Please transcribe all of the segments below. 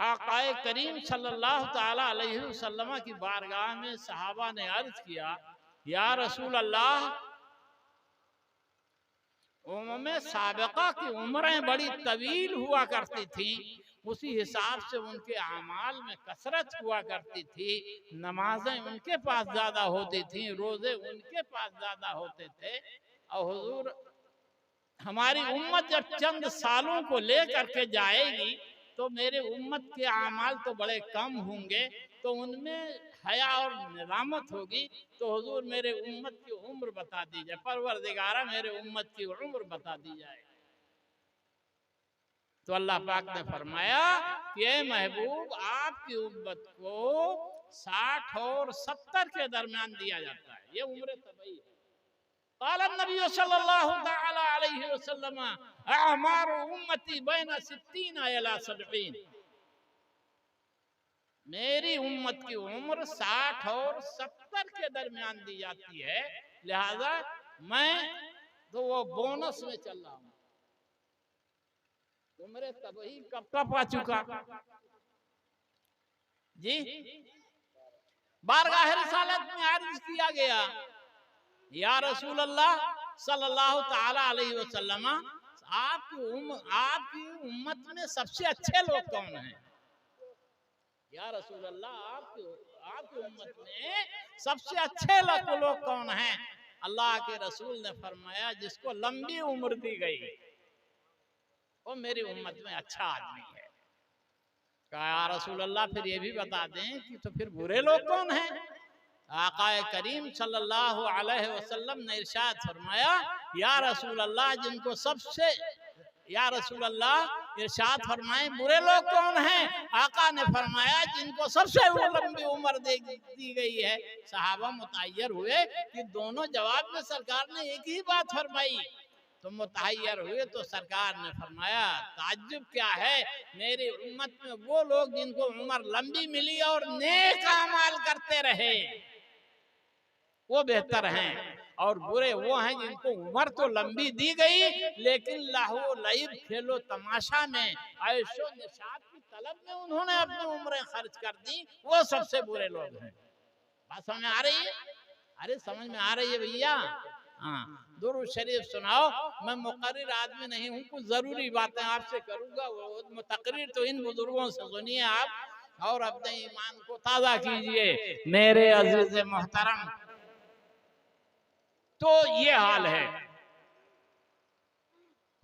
आकाए करीम सल्लल्लाहु ताला अलैहि वसल्लम की बारगाह में सहाबा ने अर्ज किया, या रसूल अल्लाह, उम्मे साबिका की उम्रें बड़ी तवील हुआ करती थी, उसी हिसाब से उनके अमाल में कसरत हुआ करती थी, नमाजें उनके पास ज्यादा होती थी, रोजे उनके पास ज्यादा होते थे। और हुजूर, हमारी उम्मत जब चंद सालों को लेकर के जाएगी तो मेरे उम्मत के अमाल तो बड़े कम होंगे, तो उनमें हया और निजामत होगी। तो हुजूर मेरे उम्मत की उम्र बता दी जाए, परवरदिगारा मेरे उम्मत की उम्र बता दी जाए। तो अल्लाह पाक ने फरमाया कि ए महबूब, आपकी उम्मत को 60 और 70 के दरमियान दिया जाता है, ये उम्र तबई है। क़ाल नबी सल्लल्लाहु तआला अलैहि वसल्लम अमार उम्मती बैन 60 इला 70, मेरी उम्मत की उम्र 60 और 70 के दरमियान दी जाती है, लिहाजा मैं तो वो बोनस में चल रहा हूं। उम्र तबही कब तक आ चुका जी। बारगाह रिसालत में अर्ज किया गया, या रसूल अल्लाह सल्लल्लाहु ताला अलैहि वसल्लम, आपकी उम्मत में सबसे अच्छे लोग कौन हैं? या रसूल अल्लाह, आपकी उम्मत में सबसे अच्छे लोग कौन हैं? अल्लाह के रसूल ने फरमाया, जिसको लंबी उम्र दी गई वो मेरी उम्मत में अच्छा आदमी है। कहा, या रसूल अल्लाह, फिर ये भी बता दें कि तो फिर बुरे लोग कौन हैं? आकाए करीम सल्लल्लाहु अलैहि वसल्लम ने इरशाद फरमाया, या रसूल अल्लाह, जिनको सबसे, या रसूल अल्लाह इरशाद फरमाए बुरे लोग कौन हैं? आका ने फरमाया, जिनको सबसे लंबी उम्र दी गई है। सहाबा मुतय्यर हुए कि दोनों जवाब में सरकार ने एक ही बात फरमाई। तो मुतहय्यर हुए तो सरकार ने फरमाया, ताज्जुब क्या है, मेरी उम्मत में वो लोग जिनको उम्र लंबी मिली और नेक अमाल करते रहे वो बेहतर हैं, और बुरे वो हैं जिनको उम्र तो लंबी दी गई लेकिन लाहो लईब खेलो तमाशा में, ऐशो निशात की तलब में उन्होंने अपनी उम्रें खर्च कर दी, वो सबसे बुरे लोग हैं। बात समझ में आ रही है? अरे समझ में आ रही है भैया? हाँ, दुरूद शरीफ सुनाओ। मैं मुकर्रिर आदमी नहीं हूँ, कुछ जरूरी बातें आपसे करूंगा, वो तकरीर तो इन बुजुर्गों से सुनिए आप और अपने ईमान को ताजा कीजिए मेरे अजीज मोहतरम। तो ये हाल है।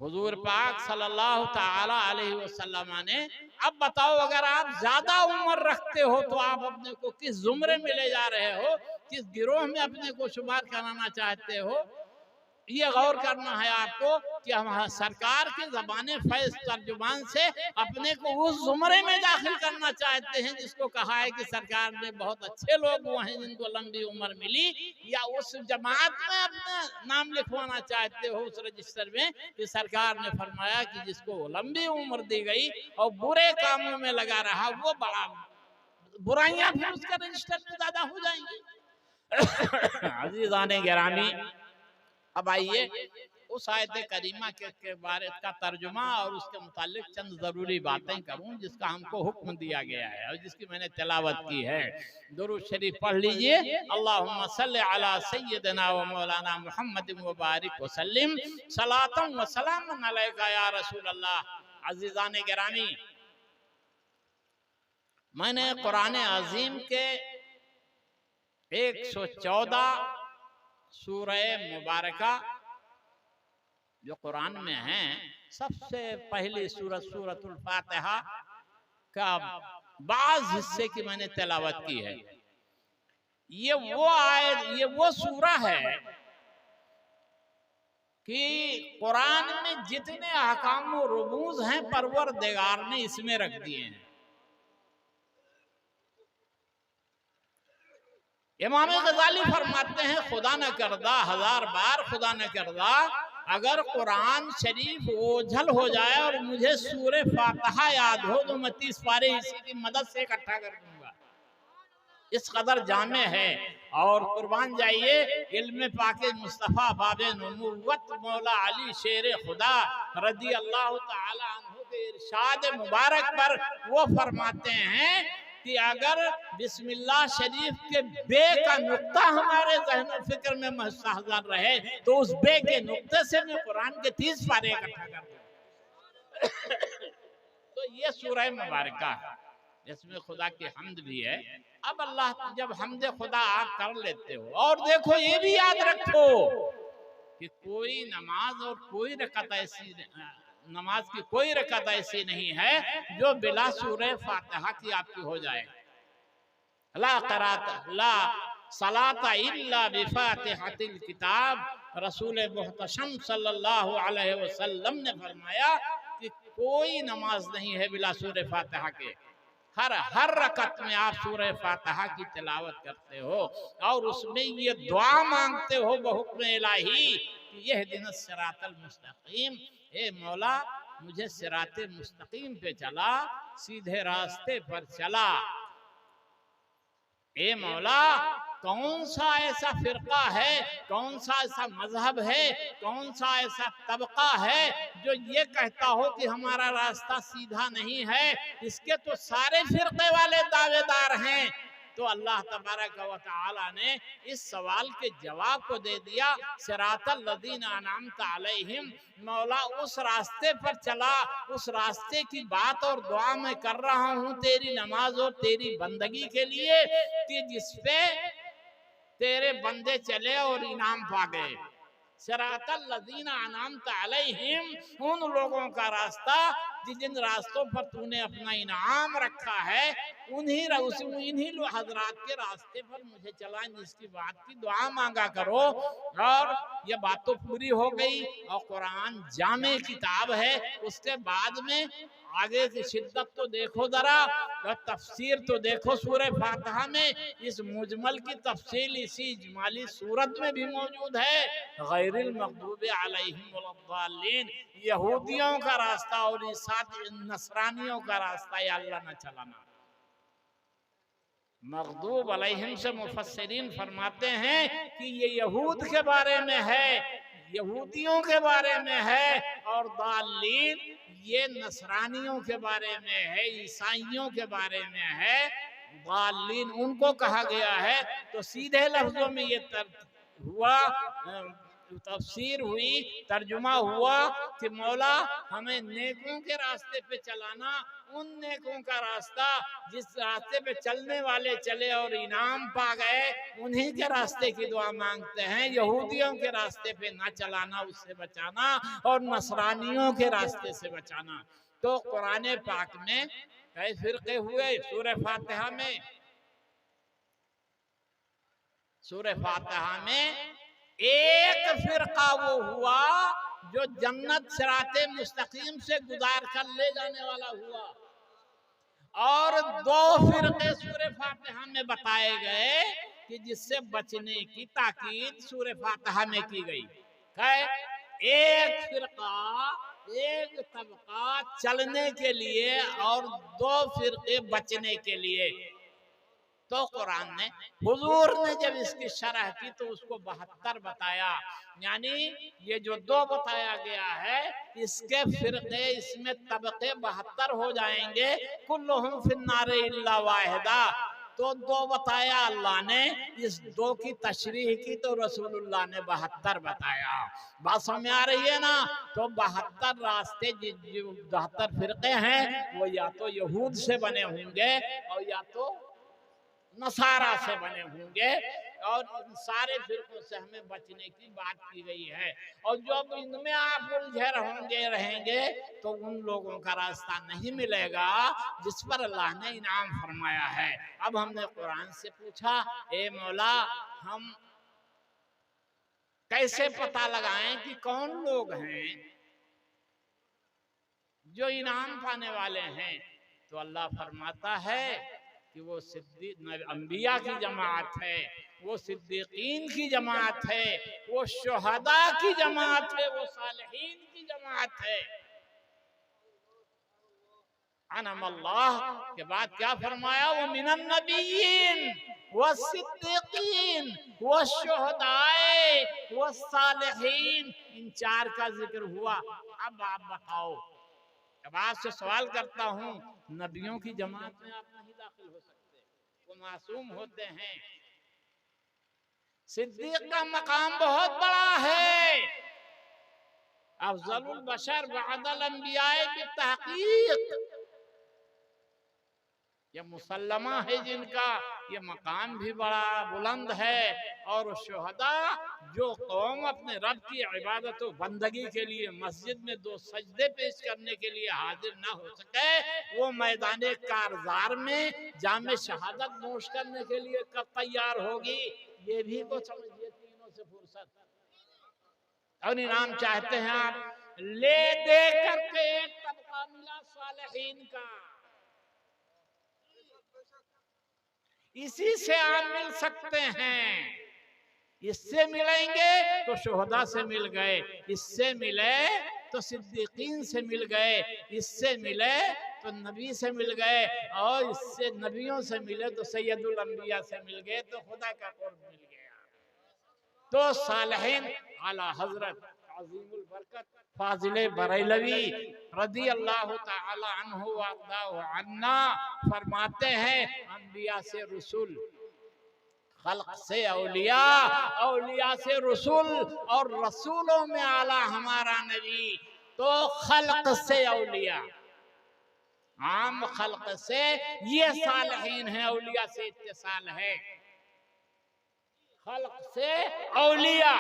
हुजूर पाक सल्लल्लाहु ताला अलैहि वसल्लम ने, अब बताओ, अगर आप ज्यादा उम्र रखते हो तो आप अपने को किस जुमरे में ले जा रहे हो, किस गिरोह में अपने को शुमार कराना चाहते हो? ये गौर करना है आपको कि हम सरकार के ज़बाने फैज़ तर्जुमान से अपने को उस जुमरे में दाखिल करना चाहते हैं जिसको कहा है कि सरकार ने बहुत अच्छे लोग वो हैं जिनको लंबी उम्र मिली, या उस जमात में अपना नाम लिखवाना चाहते हो उस रजिस्टर में कि सरकार ने फरमाया कि जिसको लंबी उम्र दी गई और बुरे कामों में लगा रहा वो बड़ा बुराइयां फिर उसका रजिस्टर में ज्यादा हो जाएंगी। अजीज़ाने गिरामी, अब आइए उस आयत करीमा के बारे का तर्जुमा और उसके मुतालिक चंद जरूरी बातें करूं जिसका हमको हुक्म दिया गया है और जिसकी मैंने तिलावत की है। दुरूद शरीफ पढ़ लीजिए, अल्लाहुम्मा सल्लि अला सय्यिदना व मौलाना मुहम्मद व बारिक व सल्लिम सलातन व सलामन अलैका या रसूल अल्लाह। अज़ीज़ाने गिरामी, मैंने कुरान अजीम के 114 सूरह मुबारका जो कुरान में है, सबसे पहली सूरत सूरतुल फातिहा का बाज़ हिस्से की मैंने तिलावत की है। ये वो आयत, ये वो सूरा है कि कुरान में जितने अहकाम और रुमूज हैं परवरदिगार ने इसमें रख दिए हैं। इमाम गजाली फरमाते हैं, खुदा न करदा, 1000 बार खुदा न करदा, अगर कुरान शरीफ ओझल हो जाए और मुझे सूरह फातिहा याद हो तो मैं 30 पारे इसी की मदद से इकट्ठा कर दूंगा। इस कदर जामे है। और कुर्बान जाइए इल्म पाके मुस्तफ़ा बाबे नबुव्वत मौला अली शेर खुदा रदी अल्लाह ताला अन्हु के के इरशाद मुबारक पर वो फरमाते हैं कि अगर बिस्मिल्लाह शरीफ के बे का नुक्ता हमारे ज़हन फिक्र में मुस्तहज़र रहे तो उस बे के नुक्ते से मैं कुरान के 30 पारे इकट्ठा कर दूं। तो ये सूरह मुबारक है, इसमें खुदा की हम्द भी है। अब अल्लाह जब हम्द खुदा आप कर लेते हो, और देखो ये भी याद रखो कि कोई नमाज और कोई रकात ऐसी नमाज की कोई रकात ऐसी नहीं है जो बिला सूरह फातिहा की आपकी हो जाए। ला करात ला सलाता इल्ला बिफातिहातिल किताब, रसूल मुहतशम सल्लल्लाहु अलैहि वसल्लम ने फरमाया कि कोई नमाज नहीं है बिला सूरह फातिहा के। हर रकत में आप सूरह फातिहा की तिलावत करते हो और उसमें ये दुआ मांगते हो बहुक्म इलाही कि यहदिनस सिरातल मुस्तकीम, ए मौला मुझे सिराते मुस्तकीम पे चला, सीधे रास्ते पर चला। ए मौला कौन सा ऐसा फिरका है, कौन सा ऐसा मजहब है, कौन सा ऐसा तबका है जो ये कहता हो कि हमारा रास्ता सीधा नहीं है, इसके तो सारे फिरके वाले दावेदार हैं। तो अल्लाह तबारक व तआला ने इस सवाल के जवाब को दे दिया, सिरातल लज़ीना अनअमत अलैहिम, मौला उस रास्ते पर चला, उस रास्ते की बात और दुआ मैं कर रहा हूँ तेरी नमाज और तेरी बंदगी के लिए कि जिसपे तेरे बंदे चले और इनाम पा गए। सिरातल लज़ीना अनअमत अलैहिम, उन लोगों का रास्ता जिन रास्तों पर तूने अपना इनाम रखा है, इन्हीं हजरात के रास्ते पर मुझे चलाएं, जिसकी बात की दुआ मांगा करो। और ये बात तो पूरी हो गई और कुरान जामे किताब है। उसके बाद में आगे की शिद्दत तो देखो जरा, और तफसीर तो देखो सूरह फातिहा में। इस मुजमल की तफसील इसी इजमाली सूरत में भी मौजूद है। गैरिल मग़दूबि अलैहिम वलद्दालीन, यहूदियों का रास्ता और नसरानियों का रास्ता या अल्लाह न चलाना। मग़दूब अलैहिम से मुफस्सिरीन फरमाते हैं कि ये यहूद के बारे में है, यहूदियों के बारे में है, और दालीन ये नसरानियों के बारे में है, ईसाइयों के बारे में है। दालीन उनको कहा गया है। तो सीधे लफ्जों में ये हुआ, तफसीर हुई, तर्जुमा हुआ कि मौला हमें नेकों के रास्ते पे चलाना, उन नेकों का रास्ता जिस रास्ते पे चलने वाले चले और इनाम पा गए, उन्हीं के रास्ते की दुआ मांगते हैं। यहूदियों के रास्ते पे ना चलाना, उससे बचाना, और नसरानियों के रास्ते से बचाना। तो कुरान पाक में कई फिरके हुए सूरह फातिहा में। सूरह फातिहा में एक फिरका वो हुआ जो जन्नत सिराते मुस्तकीम से गुजार कर ले जाने वाला हुआ, और दो फिरके सूरह फातिहा में बताए गए कि जिससे बचने की ताकीद सूरह फातिहा में की गई है। एक फिरका, एक तबका चलने के लिए और दो फिरके बचने के लिए। तो कुरान ने, हुजूर ने जब इसकी शरह की तो उसको 72 बताया, यानी ये जो दो बताया गया है इसके फिरके, इसमें तबके 72 हो जाएंगे। कुल्लुहुम फिन्नारे इल्ला वाहिदा। तो दो बताया अल्लाह ने, इस दो की तशरीह की तो रसूलुल्लाह ने 72 बताया। बात समझ आ रही है ना? तो 72 रास्ते, जो 72 फिरके हैं वो या तो यहूद से बने होंगे और या तो नसारा से बने होंगे, और इन सारे फिरकों से हमें बचने की बात की गई है। और जब इनमें आप उलझे रहेंगे तो उन लोगों का रास्ता नहीं मिलेगा जिस पर अल्लाह ने इनाम फरमाया है। अब हमने कुरान से पूछा, ए मौला हम कैसे पता लगाएं कि कौन लोग हैं जो इनाम पाने वाले हैं? तो अल्लाह फरमाता है कि वो अंबिया की जमात है, वो सिद्दीकीन की जमात है, वो शुहदा की जमात है, वो सालिहीन की जमात है। अनमल्लाह के बाद क्या फरमाया? वो मिनन नबिय्यीन व सिद्दीकीन व शुहदाए व सालिहीन, इन चार का जिक्र हुआ। अब आप बताओ, अब आपसे सवाल करता हूं, नबियों की जमात में आप नहीं दाखिल हो सकते, वो मासूम होते हैं। सिद्दीक का मकाम बहुत बड़ा है, अफजलुल बशर बअदल अंबिया बितहकीक, ये मुसल्लमा है जिनका ये मकाम भी बड़ा बुलंद है। और शुहदा जो कौम अपने रब की इबादत व बंदगी के लिए मस्जिद में 2 सजदे पेश करने के लिए हाजिर ना हो सके, वो मैदाने कारजार में जामे शहादत नोश करने के लिए कब तैयार होगी? ये भी को समझिए, तीनों से फुर्सत और इनाम चाहते हैं आप, ले दे करके एक तबका मिला सालिहीन का, इसी से आप मिल सकते हैं। इससे मिलेंगे तो शुहदा से मिल गए, इससे मिले तो सिद्दीकीन से मिल गए, इससे मिले तो नबी से मिल गए, और इससे नबियों से मिले तो सैयदुल अंबिया से मिल गए, तो खुदा का कुर्ब मिल गया। तो सालिहीन आला हजरत अज़ीमुल बरकत फाजिले बरेलवी रदी अल्लाह ताला अन्हु व अर्दाहु अन्ना फरमाते हैं, अंबिया से रसूल, खल्क से औलिया, औलिया से रसूल, और रसूलों में आला हमारा नबी, तो खल्क से औलिया, आम खल्क से ये सालिहीन है, औलिया से इत्तिसाल है। खल्क से औलिया,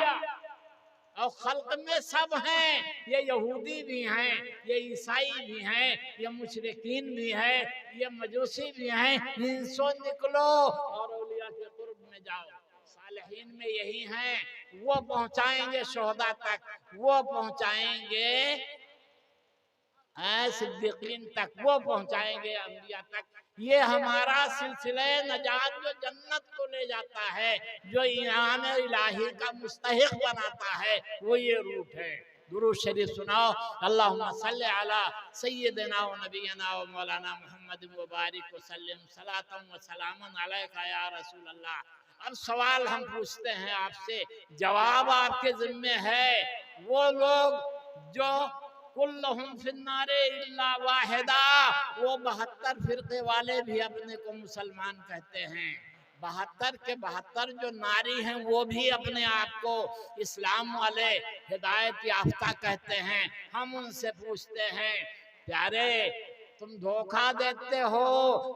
और खल्क में सब हैं, ये यहूदी भी हैं, ये ईसाई भी हैं, ये मुशरिकीन भी हैं, ये मजूसी भी हैं, इनसे निकलो और औलिया के कुर्ब में जाओ। सालिहीन में यही हैं, वो पहुंचाएंगे शुहदा तक, वो पहुंचाएंगे सिद्दीकीन तक, वो पहुंचाएंगे अंबिया तक। ये हमारा सिलसिला नजात जो जन्नत को ले जाता है, जो इनाम इलाही का मुस्तहिक बनाता है, वो ये रूट है। दुरूद शरीफ सुनाओ, अल्लाहुम्मा सल्ली अला सय्यिदिना व नबियना व मौलाना मुहम्मद व बारिक व सल्लिम सलातन व सलामन अलैका या रसूल अल्लाह। अब सवाल हम पूछते हैं आपसे, जवाब आपके जिम्मे है। वो लोग जो कुल्लुहुम फिन्नारे इल्ला वाहिदा, वो 72 फिरके वाले भी अपने को मुसलमान कहते हैं। 72 के 72 जो नारी हैं वो भी अपने आप को इस्लाम वाले हिदायत याफ्ता कहते हैं। हम उनसे पूछते हैं, प्यारे तुम धोखा देते हो,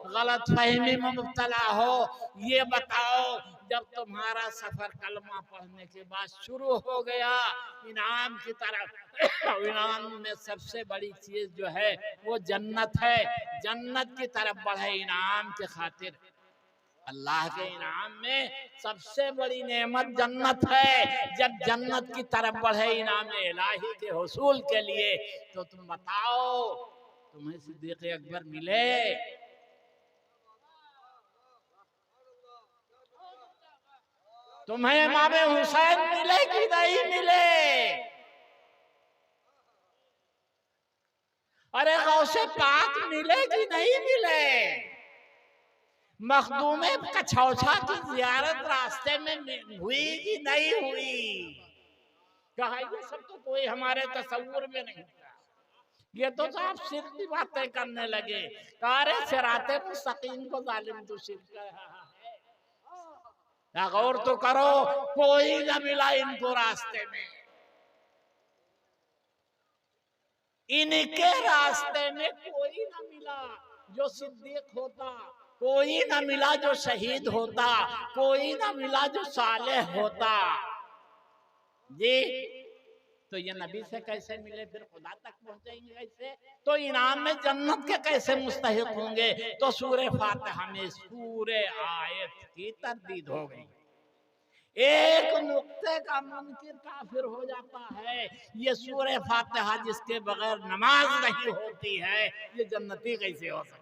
गलत फहमी में मुब्तला हो, ये बताओ जब तुम्हारा सफर कलमा पढ़ने के बाद शुरू हो गया इनाम की तरफ, इनाम में सबसे बड़ी चीज जो है वो जन्नत है, जन्नत की तरफ बढ़े इनाम के खातिर। अल्लाह के इनाम में सबसे बड़ी नेमत जन्नत है। जब जन्नत की तरफ बढ़े इनाम इलाही के हुसूल के लिए, तो तुम बताओ तुम्हें सिद्दीक़ अकबर मिले, तुम्हें इमाम हुसैन मिले कि नहीं मिले? अरे गौसे पाक मिले कि नहीं मिले? मखदूमे कछौछा की जियारत रास्ते में हुई कि नहीं हुई? कहा ये सब तो कोई हमारे तसव्वुर में नहीं था, ये तो आप सिर्फ की बातें करने लगे। अरे सिराते मुस्तकीम को जालिम तो शिरक है, गौर तो करो, कोई न मिला इनको रास्ते में, इनके रास्ते में कोई न मिला जो सिद्दीक होता, कोई न मिला जो शहीद होता, कोई न मिला जो सालेह होता। जी तो ये नबी से कैसे मिले, फिर खुदा तक पहुंचेंगे कैसे? तो इनाम में जन्नत के कैसे मुस्तहिक होंगे? तो सूरे फातिहा में सूरे आयत की तरदीद हो गई। एक नुक्ते का मुनकिर काफिर हो जाता है। ये सूरे फातिहा जिसके बगैर नमाज नहीं होती है, ये जन्नती कैसे हो सकता है?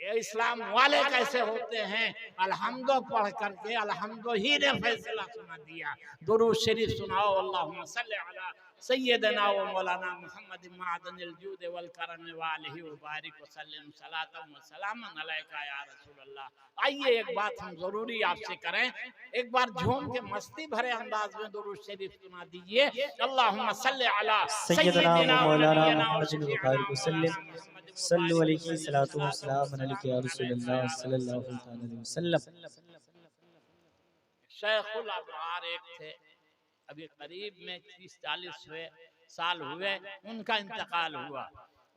ये इस्लाम वाले कैसे होते हैं? अल्हम्दो पढ़ करके अल्हम्दो ही ने फैसला सुना दिया। दुरूद शरीफ सुनाओ, अल्लाहुम्मा सल्ली अला सय्यदना व मौलाना मुहम्मद मादनिल जूद वल करम व आलिहि व बारिक व सल्लम सलातम व सलामन अलैका या रसूल अल्लाह। आइए एक बात हम जरूरी आपसे करें, एक बार झूम के मस्ती भरे अंदाज में दुरूद शरीफ सुना दीजिए। अल्लाहुम्मा सल्लि अला सय्यदना व सय्यदिना व मौलाना नबियना व मुहम्मद व शफीअना बारिक व वसल्लम मौलाना मुहम्मद व सल्लु बारिक अलैहि वसल्लम सलातु व सलातम व सलाम अलैका सलाम या अलैका रसूलल्लाह या सल्लल्लाहु रसूल अल्लाह। अलैहि वसल्लम। शेखुल अबरार एक थे, अभी करीब में 30-40 साल हुए उनका इंतकाल हुआ।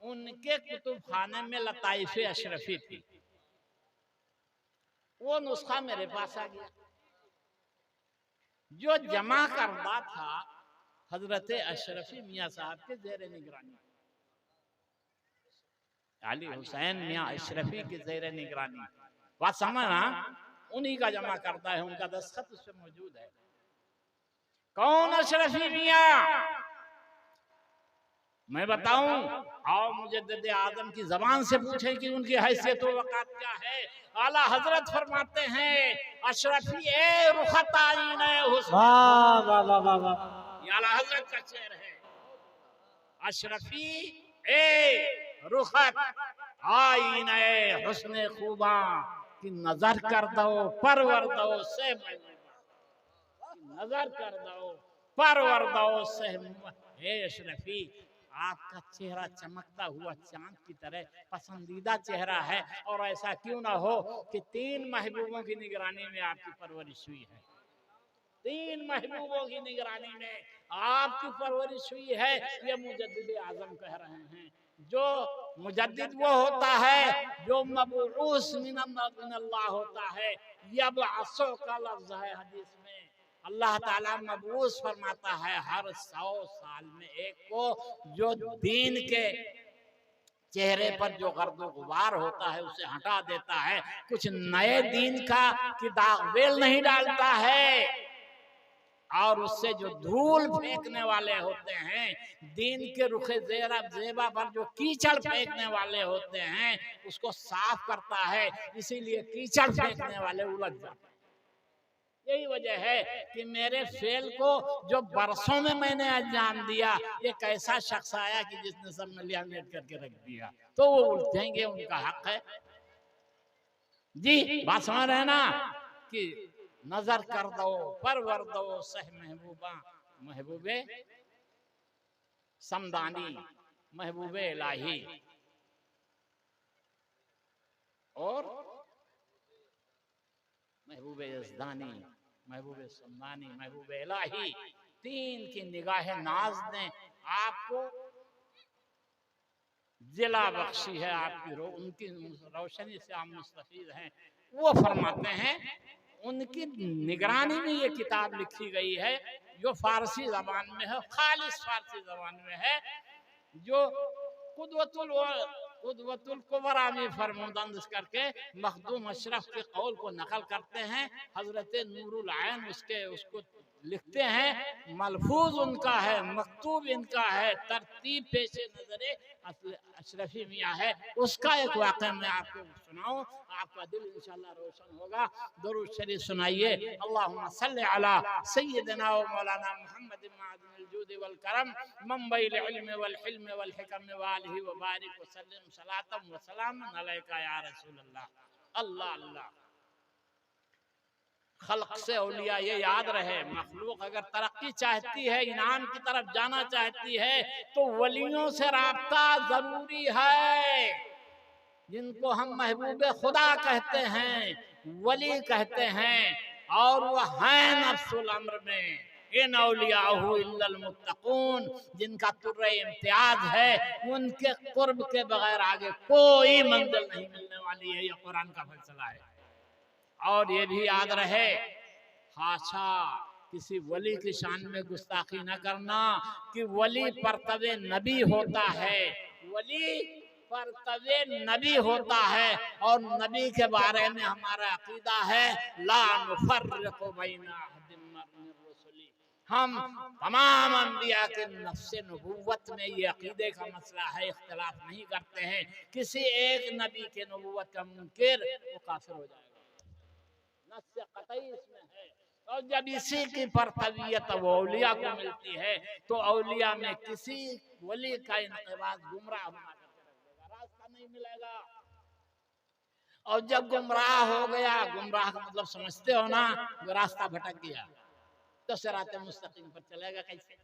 उनके कुतुब खाने में लताइफे अशरफी थी। वो नुस्खा मेरे पास आ गया। जो जमा करदा था हजरत अशरफी मियाँ साहब के जेर निगरानी, अली हुसैन मियाँ अशरफी के जेर निगरानी। बात समझना, उन्हीं का जमा करता है, उनका दस्तखत उसमें मौजूद है। कौन अशरफी मियाँ? मैं बताऊं? आओ मुजद्दिद आजम की जबान से पूछें कि उनकी हैसियत व वक़ात क्या है। आला हजरत फरमाते हैं अशरफी ए रुखत आईने हुस्न। वाह वाह वाह वाह वाह। ये आला हजरत का शेर है। अशरफी ए रुखत आईने हुस्न खूबा की नजर कर दो परवर दो से नजर कर दो परवर दो से। हे अशरफी, आपका चेहरा चमकता हुआ चांद की तरह पसंदीदा चेहरा है, और ऐसा क्यों ना हो कि 3 महबूबों की निगरानी में आपकी परवरिश हुई है। 3 महबूबों की निगरानी में आपकी परवरिश हुई है। ये मुजद्दिद आजम कह रहे हैं। जो मुजद्दिद वो होता है जो मबऊस मिनल्लाह होता है। यबअसु का लफ्ज है हदीस में, अल्लाह ताला मबऊस फरमाता है हर 100 साल में एक को, जो दीन के चेहरे पर जो गर्द गुबार होता है उसे हटा देता है, कुछ नए दीन का की दागबेल नहीं डालता है, और उससे जो धूल फेंकने वाले होते हैं, दीन के रुखे जेबा पर जो कीचड़ फेंकने वाले होते हैं उसको साफ करता है। इसीलिए कीचड़ फेंकने वाले उलझ जाते हैं। यही वजह है कि मेरे फेल को जो बरसों में मैंने अंजाम दिया, एक ऐसा शख्स आया कि जिसने सब में लियानेट करके रख दिया, तो वो उलझेंगे, उनका हक है। जी बात समझ रहे ना कि नजर कर दो परवर दो सह महबूबा, महबूबे समदानी महबूबे इलाही, और महबूबे यज़दानी महबूबे समदानी महबूबे इलाही। 3 की निगाहे नाज ने आपको जिला बख्शी है, आपकी उनकी रोशनी से आप मुस्तफीद हैं। वो फरमाते हैं उनकी निगरानी में ये किताब लिखी गई है जो फारसी जबान में है, खालिस फारसी जबान में है, जो कुदवतुल कुबरा में फरमादंद करके मखदूम अशरफ के कौल को नकल करते हैं। हजरत नूरुल आयन उसको लिखते हैं, मलफूज उनका है, मकतूब इनका है, तरतीब पेशे नजरे अशरफी मियाँ है। उसका एक वाक़या मैं आपको सुनाऊं, आपका दिल इंशाअल्लाह रोशन होगा। दुरूद शरीफ सुनाइए। अल्लाहुम्मा सल्लि अला सय्यदिना व मौलाना मुहम्मद मादिनिल जूद वल करम मंबइल इल्म वल हिल्म वल हिकम व आलिहि व बारिक व सल्लम सलातम व सलामन अलैका या रसूल अल्लाह। अल्लाह अल्लाह। खल्क से औलिया ये याद रहे, मखलूक अगर तरक्की चाहती है, इनाम की तरफ जाना चाहती है, तो वलियों से राब्ता जरूरी है। जिनको हम महबूबे खुदा कहते हैं, वली कहते हैं, और वह हैं नफ्सुल अम्र में इन औलियाहु इल्लल मुत्तकून, जिनका तुर्रे इम्तियाज है, उनके कुर्ब के बगैर आगे कोई मंजिल नहीं मिलने वाली है। ये कुरान का फैसला है। और ये भी याद रहे, हाशा किसी वली की शान में गुस्ताखी न करना कि वली परतबे नबी होता है, वली परतबे नबी होता है, और नबी के बारे में हमारा अकीदा है ला नुफर्रिकु बैना अहदिम मिर रुसुली। हम तमाम अंबिया के नफ्से नबूवत में ये अकीदे का मसला है, इख्तिलाफ नहीं करते हैं। किसी एक नबी के नबूवत का मुनकिर वो काफिर हो जाएगा, नस्से कतई इसमें है। और जब इसी की परतवियत औलिया को मिलती है तो औलिया में किसी वली का इंक़िबाज़ गुमराह होना करके रख देगा, रास्ता नहीं मिलेगा। और जब गुमराह हो गया, गुमराह का मतलब समझते हो ना, जो रास्ता भटक गया तो सिराते मुस्तकीम पर चलेगा कैसे?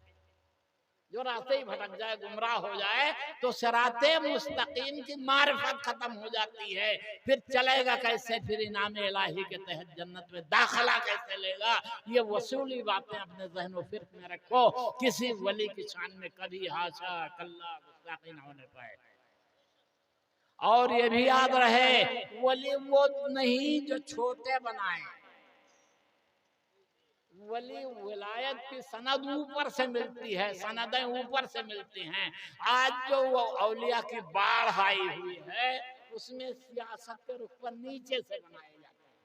जो रास्ते ही भटक जाए, गुमराह हो जाए तो सिराते मुस्तकीम की मारिफत खत्म हो जाती है, फिर चलेगा कैसे? फिर इनाम इलाही के तहत जन्नत में दाखिला कैसे लेगा? ये वसूली बातें अपने ज़हन व फिक्र में रखो, किसी वली की शान में कभी हाशा कल्ला गुस्ताखी ना होने पाए। और ये भी याद रहे, वली वो नहीं जो छोटे बनाए, वली विलायत की सनद ऊपर से मिलती है, सनदें ऊपर से मिलती हैं। आज जो वो औलिया की बाढ़ आई हुई है उसमें सियासत के रुख पर नीचे से बनाए जाते हैं,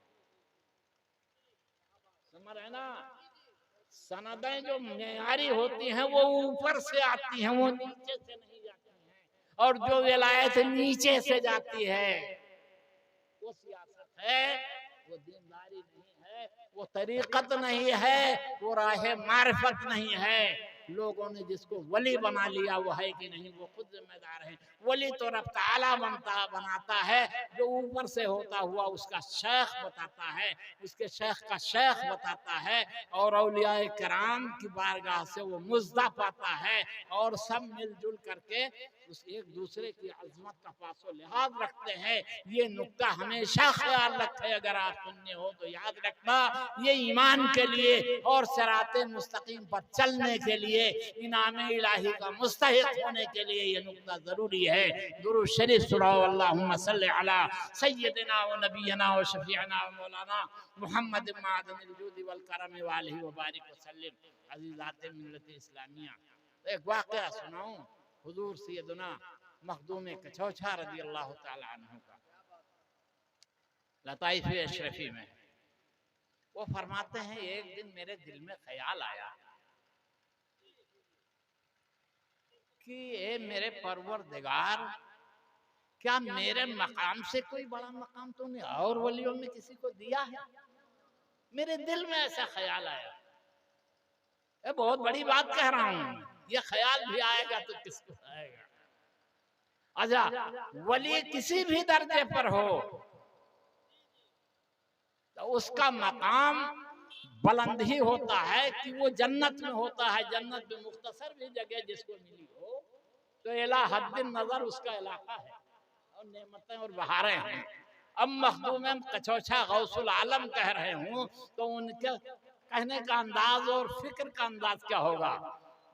समझ रहे ना? सनदें जो मेयारी होती हैं वो ऊपर से आती हैं, वो नीचे से नहीं जाती हैं। और जो विलायत नीचे से जाती है वो सियासत है, वो दीनदारी नहीं है, वो तरीक़त नहीं है, वो राह मारिफत नहीं है। लोगों ने जिसको वली बना लिया वो है कि नहीं, वो खुद जिम्मेदार है। वली तो रब ताला बनाता है, जो ऊपर से होता हुआ उसका शेख बताता है, उसके शेख का शेख बताता है, और औलियाए किराम की बारगाह से वो मुज्दा पाता है, और सब मिलजुल करके उस एक दूसरे की अजमत का पासो लिहाज रखते हैं। ये नुक्ता हमेशा ख्याल रखे, अगर आप सुनने हो तो याद रखना, ये ईमान के लिए और सिराते मुस्तकीम पर चलने के लिए, इनाम इलाही का मुस्तहिक होने के लिए ये नुक्ता जरूरी है। दुरूद शरीफ सुनाओ, अल्लाहुम्मा सल्ली अला सय्यदिना व नबियना व शफीअना व मौलाना मुहम्मद मादनिल जूदी वल करम व आलिहि व बारिक व सल्लिम। अज़ीज़ात मिल्लत इस्लामिया, एक वाक़या सुनाऊं हुजूर सैयदना मखदूम कचौछा रज़ी अल्लाह तआला अन्हु का, लताइफ अशरफी में वो फरमाते हैं, एक दिन मेरे दिल में ख्याल आया कि ए मेरे परवरदिगार, क्या मेरे मकाम से कोई बड़ा मकाम तूने और वलियों में किसी को दिया है? मेरे दिल में ऐसा ख्याल आया। ये बहुत बड़ी बात कह रहा हूं, ये ख्याल भी आएगा तो किसको आएगा? अच्छा, वली किसी भी दर्जे पर हो तो उसका मकाम बुलंद ही होता है कि वो जन्नत में होता है। जन्नत में मुख्तसर भी जगह जिसको मिली हो तो इला हद्दिन नजर उसका इलाका है और नेमतें और बहारें हैं। अब मखदूम कचौछा गौसुल आलम कह रहे हूं तो उनके कहने का अंदाज और फिक्र का अंदाज क्या होगा?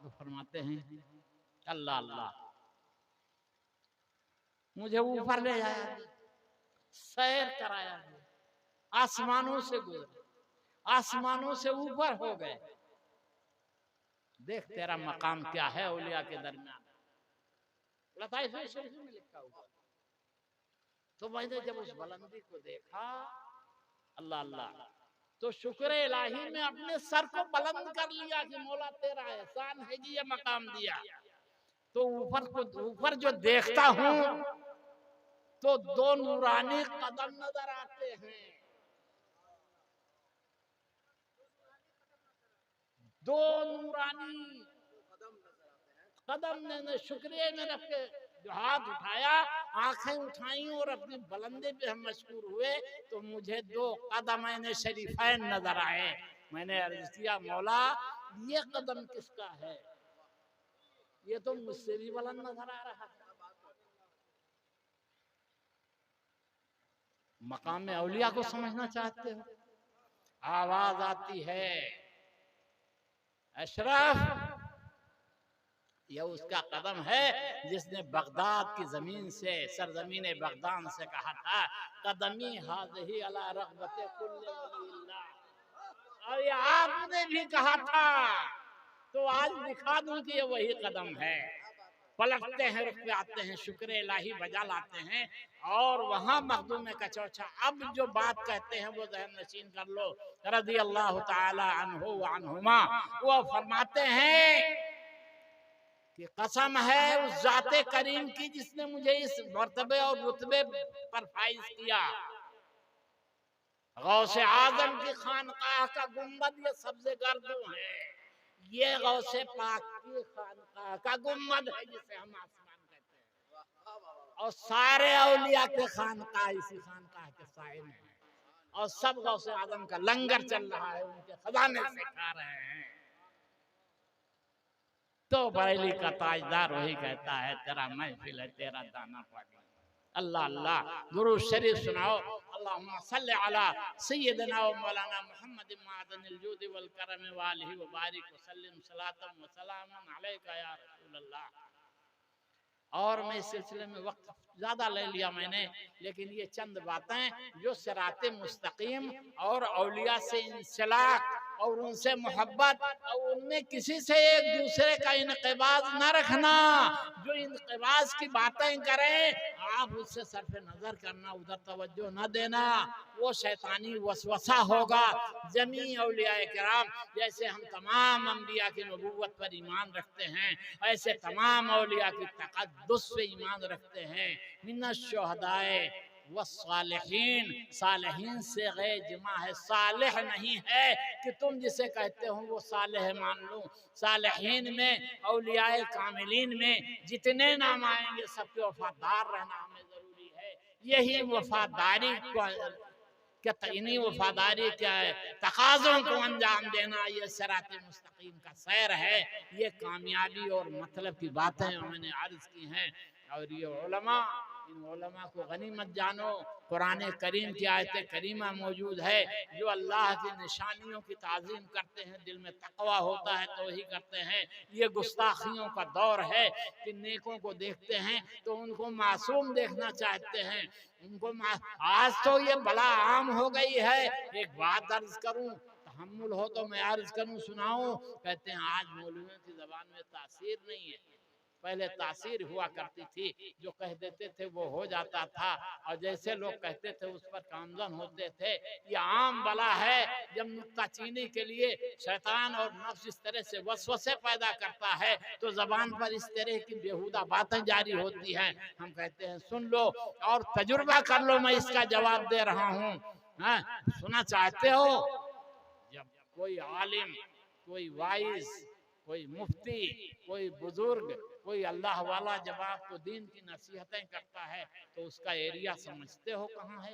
वो फरमाते हैं, अल्लाह अल्लाह, मुझे ऊपर ले जाया, सैर कराया, आसमानों से गुजरे, आसमानों से ऊपर हो गए, देख तेरा मकाम क्या है औलिया के दरमियान। लताइफ शरीफ में लिखा हुआ। तो मैंने जब उस बुलंदी को देखा, अल्लाह अल्लाह, तो शुक्र इलाही में अपने सर को बुलंद कर लिया कि मौला तेरा एहसान है कि ये मकाम दिया। तो ऊपर जो देखता हूं तो दो नूरानी कदम नजर आते हैं, दो नूरानी कदम ने शुक्रिया में रख के जो हाथ उठाया, आंखें उठाई और अपनी बुलंदी पे हम मशकूर हुए तो मुझे दो कदमैन शरीफैन नजर आए। मैंने अर्ज किया, मौला ये कदम किसका है? ये तो मुझसे भी बुलंद नजर आ रहा है। मकाम में औलिया को समझना चाहते हो? आवाज आती है, अशरफ, यह उसका कदम है जिसने बगदाद की जमीन से, सरजमीन बगदाद से कहा था, कदमी हाज़िही अला रग़बते कुल्ले वलील्लाह। और ये आपने भी कहा था, तो आज दिखा दूं कि ये वही कदम है। पलटते हैं, रुक पे आते हैं, शुक्र इलाही बजा लाते हैं। और वहां मखदूम कचौछा अब जो बात कहते हैं वो ज़हन नशीन कर लो, रज़ी अल्लाह तआला अन्हु व अन्हुमा। वो फरमाते हैं कि कसम है उस जाते करीम की जिसने मुझे इस मर्तबे और रुतबे पर फाइज किया। गौसे आजम की खानकाह का गुंबद ये सबसे गर्दू है, ये गौसे पाक की खानकाह का गुंबद है जिसे हम आसमान कहते हैं। और सारे औलिया के खानकाह इसी खानकाह के साए में है, और सब गौसे आजम का लंगर चल रहा है, उनके खजाने से खा रहे हैं। तो बरेली का ताजदार वही कहता है, तेरा महफिल है तेरा दाना पानी। अल्लाह अल्लाह दुरूद शरीफ सुनाओ। अल्लाहुम्मा सल्लि अला सय्यिदना व मौलाना मुहम्मद मादनिल जूद वल करम व आलिहि व बारिक व सल्लिम सलातन व सलामन अलैका या रसूल अल्लाह। और मैं इस सिलसिले में वक्त ज्यादा ले लिया मैंने, लेकिन ये चंद बातें जो सिराते मुस्तकीम और औलिया से इंसलाक और उनसे मोहब्बत और उनमें किसी से एक दूसरे का इनक़िबाज़ न रखना, जो इनक़िबाज़ की बातें करें आप उससे सरफ नजर करना, उधर तवज्जो न देना, वो शैतानी वसवसा होगा। जमी औलिया किराम जैसे हम तमाम अंबिया की नबूवत पर ईमान रखते हैं, ऐसे तमाम औलिया की तक़द्दुस पे ईमान रखते हैं। मिनश शुहदाए व सालिहीन, सालिहीन से गैर जमा है, सालिह नहीं है कि तुम जिसे कहते हो वो सालिह मान लो। सालिहीन में औलियाए कामिलीन में जितने नाम आएंगे सबके वफादार रहना हमें जरूरी है। यही वफादारी को इन्हीं वफादारी के तकाज़ों को अंजाम देना ये सिराते मुस्तकीम का सैर है। ये कामयाबी और मतलब की बातें मैंने अर्ज की हैं। और ये उलमा, इन उलमा को गनीमत जानो। कुरान करीम की आयत करीमा मौजूद है, जो अल्लाह की निशानियों की ताज़ीम करते हैं, दिल में तकवा होता है तो ही करते हैं। ये गुस्ताखियों का दौर है कि नेकों को देखते हैं तो उनको मासूम देखना चाहते हैं, उनको आज तो ये बड़ा आम हो गई है। एक बात अर्ज करूं, तहम्मुल हो तो मैं अर्ज करूं, सुनाऊं। कहते हैं आज मौलवियों की जबान में तासीर नहीं है, पहले तासीर हुआ करती थी, जो कह देते थे वो हो जाता था, और जैसे लोग कहते थे उस पर कामजन होते थे। ये आम बला है, जब नुक्ताचीनी के लिए शैतान और नफ्स इस तरह से वसवसे पैदा करता है तो जबान पर इस तरह की बेहुदा बातें जारी होती हैं। हम कहते हैं सुन लो और तजुर्बा कर लो, मैं इसका जवाब दे रहा हूँ। सुना चाहते हो? जब कोई आलिम, कोई वाइज, कोई मुफ्ती, कोई बुजुर्ग, कोई अल्लाह वाला जब आपको दीन की नसीहतें करता है तो उसका एरिया समझते हो कहाँ है?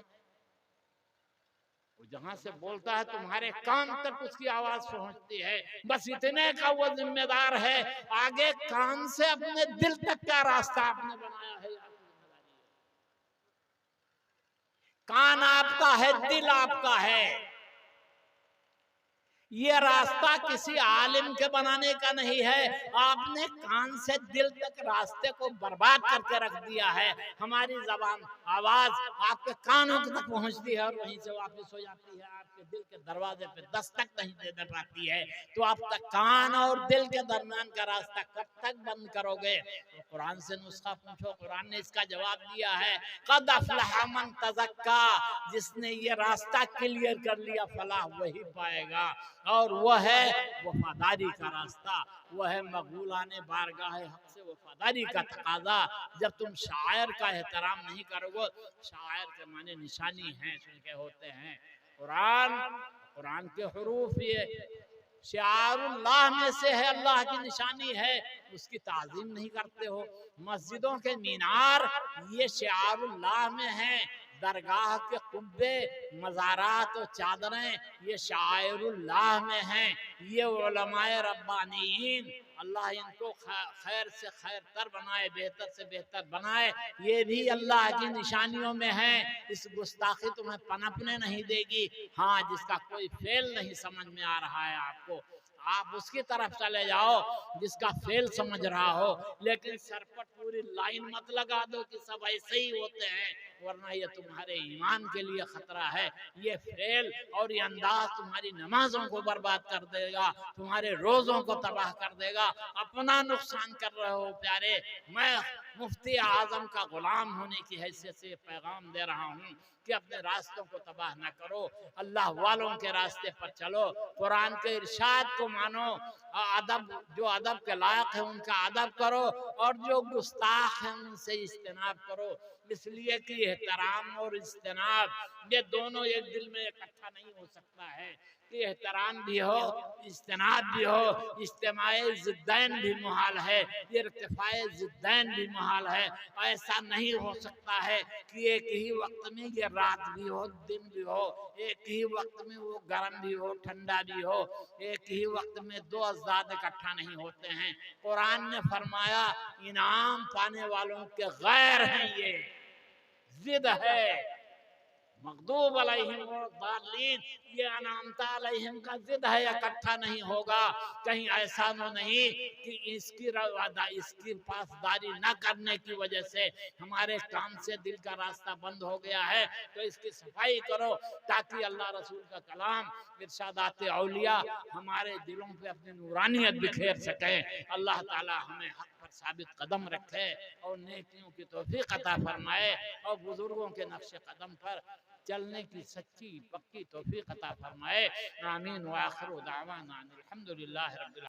वो जहां से बोलता है तुम्हारे कान तक उसकी आवाज पहुंचती है, बस इतने का वो जिम्मेदार है। आगे कान से अपने दिल तक का रास्ता आपने बनाया है। कान आपका है, दिल आपका है। ये रास्ता किसी आलिम के बनाने का नहीं है। आपने कान से दिल तक रास्ते को बर्बाद करके रख दिया है। हमारी जबान, आवाज आपके कानों तक पहुंचती है और वहीं से वापस हो जाती है, आपके दिल के दरवाजे पे दस्तक नहीं दे पाती है। तो आप तक कान और दिल के दरमियान का रास्ता कब तक बंद करोगे? तो कुरान से नुस्खा पूछो, कुरान ने इसका जवाब दिया है, कद अफलह मन तज़क्का, जिसने ये रास्ता क्लियर कर लिया फलाह वही पाएगा। और वह है वफादारी का रास्ता, वह है मकबूलाने बारगाह हक से वफादारी का तकाजा। जब तुम शायर का एहतराम नहीं करोगे, शायर के माने निशानी हैं, सुन के होते हैं। कुरान के हुरूफ ये शिआरुल्लाह में से है, अल्लाह की निशानी है, उसकी ताज़ीम नहीं करते हो। मस्जिदों के मीनार ये शिआरुल्लाह में है, दरगाह के कुब्बे, मज़ारात और चादरें ये शायरुल्लाह में हैं। ये उलमाए रब्बानीन, अल्लाह इनको खैर से खैर तर बनाए, बेहतर से बेहतर बनाए, ये भी अल्लाह की निशानियों में है। इस गुस्ताखी तुम्हें पनपने नहीं देगी। हाँ, जिसका कोई फेल नहीं समझ में आ रहा है आपको, आप उसकी तरफ चले जाओ जिसका फेल समझ रहा हो, लेकिन सर पर पूरी लाइन मत लगा दो कि सब ऐसे ही होते हैं, वरना ये तुम्हारे ईमान के लिए खतरा है। ये फेल और ये अंदाज तुम्हारी नमाजों को बर्बाद कर देगा, तुम्हारे रोजों को तबाह कर देगा, अपना नुकसान कर रहे हो प्यारे। मैं मुफ्ती आजम का गुलाम होने की हैसियत से पैगाम दे रहा हूँ कि अपने रास्तों को तबाह न करो, अल्लाह वालों के रास्ते पर चलो, कुरान के इरशाद को मानो, अदब जो अदब के लायक है उनका अदब करो, और जो गुस्ताख है उनसे इज्तनाब करो। इसलिए कि एहतराम और इज्तनाब ये दोनों एक दिल में इकट्ठा नहीं हो सकता है कि एहतराम भी हो, इज्तनाब भी हो, इज्तिमाए जिद्दैन भी मुहाल है, इर्तिफाए जिद्दैन भी मुहाल है। ऐसा नहीं हो सकता है कि एक ही वक्त में ये रात भी हो, दिन भी हो, एक ही वक्त में वो गर्म भी हो, ठंडा भी हो, एक ही वक्त में दो अज़दाद इकट्ठा नहीं होते हैं। कुरान ने फरमाया इनाम पाने वालों के गैर हैं, ये जिद है। मग़दूब अलैहिम वद्दालीन, ये अनामता अलैहिम का जिद है, इकट्ठा नहीं होगा। कहीं ऐसा तो नहीं कि इसकी पासदारी न करने की वजह से हमारे काम से दिल का रास्ता बंद हो गया है, तो इसकी सफाई करो ताकि अल्लाह रसूल का कलाम इरशादात औलिया हमारे दिलों पे अपनी नूरानियत बिखेर सके। अल्लाह ताला हमें हक पर साबित कदम रखे और नेकियों की तौफीक अता फरमाए और बुजुर्गों के नक्शे कदम पर चलने की सच्ची पक्की तौफीक अता फरमाए। आमीन व आखिर दावाना अल्हम्दुलिल्लाहि रब्बिल